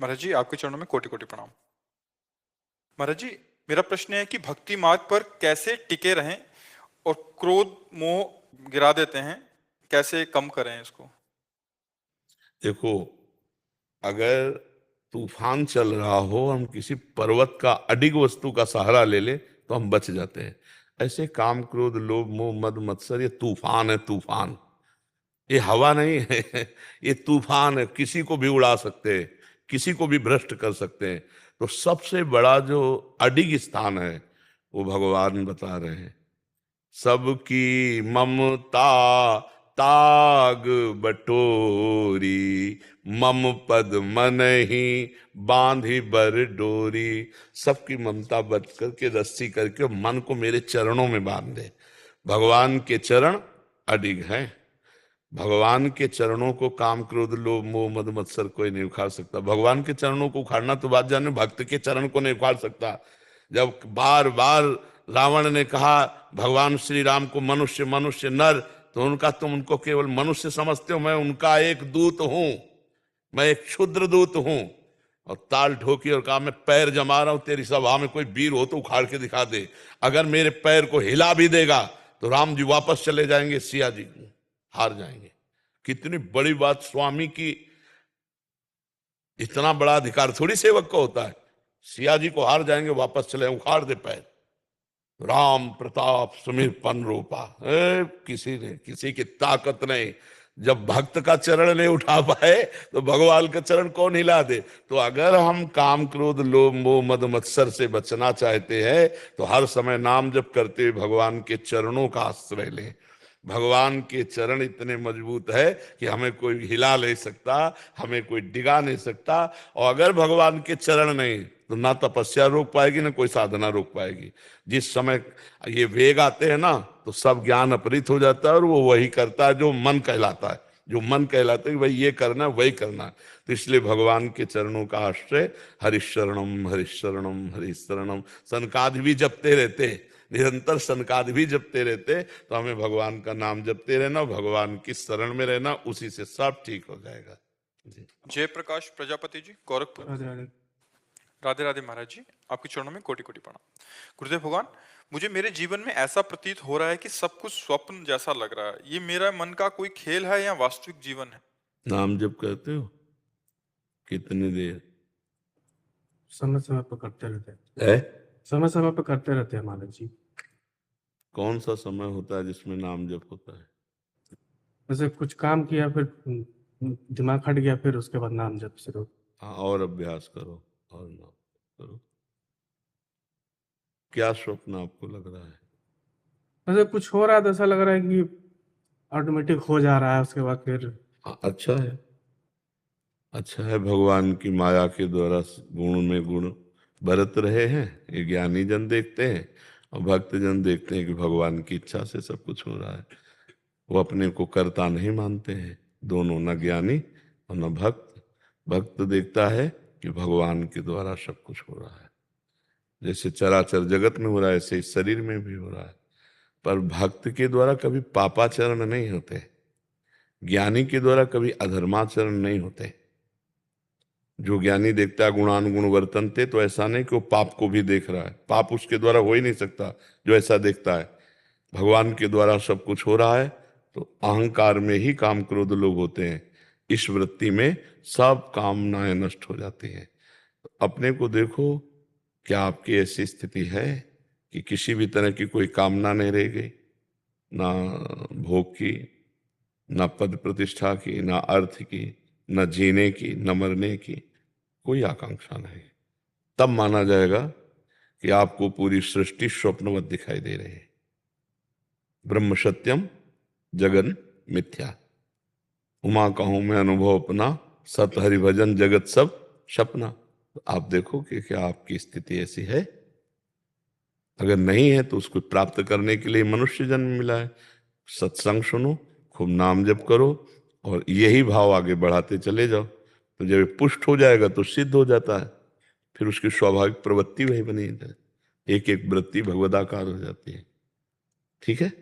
महाराज जी, आपके चरणों में कोटि कोटि प्रणाम। महाराज जी, मेरा प्रश्न है कि भक्ति मार्ग पर कैसे टिके रहें और क्रोध मोह गिरा देते हैं, कैसे कम करें इसको? देखो, अगर तूफान चल रहा हो, हम किसी पर्वत का अडिग वस्तु का सहारा ले ले तो हम बच जाते हैं। ऐसे काम, क्रोध, लोभ, मोह, मद, मत्सर, ये तूफान है। तूफान, ये हवा नहीं है। ये तूफान है, किसी को भी उड़ा सकते हैं, किसी को भी भ्रष्ट कर सकते हैं। तो सबसे बड़ा जो अडिग स्थान है वो भगवान बता रहे हैं। सबकी ममता ताग बटोरी, मम पद मन ही बांधी बर डोरी। सबकी ममता बच करके, रस्सी करके मन को मेरे चरणों में बांध दे। भगवान के चरण अडिग हैं। भगवान के चरणों को काम, क्रोध, लोभ, मोह, मद, मत्सर कोई नहीं उखाड़ सकता। भगवान के चरणों को उखाड़ना तो बात जाने, भक्त के चरण को नहीं उखाड़ सकता। जब बार बार रावण ने कहा भगवान श्री राम को मनुष्य मनुष्य नर, तो उनका, तुम उनको केवल मनुष्य समझते हो, मैं उनका एक दूत हूं, मैं एक क्षुद्र दूत हूं। और ताल ठोकी और कहा मैं पैर जमा रहा हूं, तेरी सभा में कोई वीर हो तो उखाड़ के दिखा दे। अगर मेरे पैर को हिला भी देगा तो राम जी वापस चले जाएंगे, सिया जी हार जाएंगे। कितनी बड़ी बात स्वामी की, इतना बड़ा अधिकार थोड़ी सेवक को होता है। सिया जी को हार जाएंगे, वापस चले, उखाड़ दे पैर। राम प्रताप सुमिर पन रूपा, किसी ने, किसी की ताकत नहीं। जब भक्त का चरण नहीं उठा पाए तो भगवान का चरण कौन हिला दे। तो अगर हम काम, क्रोध, लोभ, मोह, मद, मत्सर से बचना चाहते हैं तो हर समय नाम जप करते हुए भगवान के चरणों का आश्रय लें। भगवान के चरण इतने मजबूत है कि हमें कोई हिला नहीं सकता, हमें कोई डिगा नहीं सकता। और अगर भगवान के चरण नहीं तो ना तपस्या रोक पाएगी, ना कोई साधना रोक पाएगी। जिस समय ये वेग आते हैं ना, तो सब ज्ञान अपहृत हो जाता है और वो वही करता है जो मन कहलाता है। जो मन कहलाता है कि भाई ये करना है, वही करना है। तो इसलिए भगवान के चरणों का आश्रय, हरिशरणम हरिशरणम हरिशरणम। सनकादि भी जपते रहते, निरंतर सनकादि भी जपते रहते। तो हमें भगवान का नाम जपते रहना, भगवान की शरण में रहना, उसी से सब ठीक हो जाएगा जी। जयप्रकाश प्रजापति जी, गोरखपुर। राधे राधे। राधे राधे महाराज जी, आपके चरणों में कोटि कोटि प्रणाम। गुरुदेव भगवान, मुझे मेरे जीवन में ऐसा प्रतीत हो रहा है कि सब कुछ स्वप्न जैसा लग रहा है। ये मेरा मन का कोई खेल है या वास्तविक जीवन है? नाम जप करते हो कितनी देर? समय समय पर करते रहते हैं। है समय समय पर करते रहते हैं महाराज जी। कौन सा समय होता है जिसमें नाम जप होता है? जैसे कुछ काम किया, फिर दिमाग हट गया, फिर उसके बाद नाम जप शुरू। हाँ, और अभ्यास करो और नाम करो। क्या स्वप्न आपको लग रहा है? जैसे कुछ हो रहा है तो ऐसा लग रहा है कि ऑटोमेटिक हो जा रहा है, उसके बाद फिर। हाँ, अच्छा है, अच्छा है। भगवान की माया के द्वारा गुण में गुण बरत रहे हैं। ये ज्ञानी जन देखते हैं और भक्त जन देखते हैं कि भगवान की इच्छा से सब कुछ हो रहा है। वो अपने को कर्ता नहीं मानते हैं, दोनों, न ज्ञानी और न भक्त। भक्त देखता है कि भगवान के द्वारा सब कुछ हो रहा है। जैसे चराचर जगत में हो रहा है, ऐसे इस शरीर में भी हो रहा है। पर भक्त के द्वारा कभी पापाचरण नहीं होते, ज्ञानी के द्वारा कभी अधर्माचरण नहीं होते। जो ज्ञानी देखता है गुणानुगुण वर्तनते, तो ऐसा नहीं कि वो पाप को भी देख रहा है। पाप उसके द्वारा हो ही नहीं सकता जो ऐसा देखता है। भगवान के द्वारा सब कुछ हो रहा है तो अहंकार में ही काम, क्रोध, लोभ होते हैं। इस वृत्ति में सब कामनाएं नष्ट हो जाती हैं। तो अपने को देखो, क्या आपकी ऐसी स्थिति है कि किसी भी तरह की कोई कामना नहीं रह गई? ना भोग की, ना पद प्रतिष्ठा की, ना अर्थ की, न जीने की, न मरने की कोई आकांक्षा नहीं। तब माना जाएगा कि आपको पूरी सृष्टि स्वप्नवत दिखाई दे रही है। ब्रह्म सत्यम जगन मिथ्या, उमा कहूं मैं अनुभव अपना, सत हरि भजन जगत सब सपना। तो आप देखो कि क्या आपकी स्थिति ऐसी है। अगर नहीं है तो उसको प्राप्त करने के लिए मनुष्य जन्म मिला है। सत्संग सुनो, खूब नाम जप करो और यही भाव आगे बढ़ाते चले जाओ। तो जब ये पुष्ट हो जाएगा तो सिद्ध हो जाता है, फिर उसकी स्वाभाविक प्रवृत्ति वही बनी जाए, एक एक वृत्ति भगवदाकार हो जाती है। ठीक है।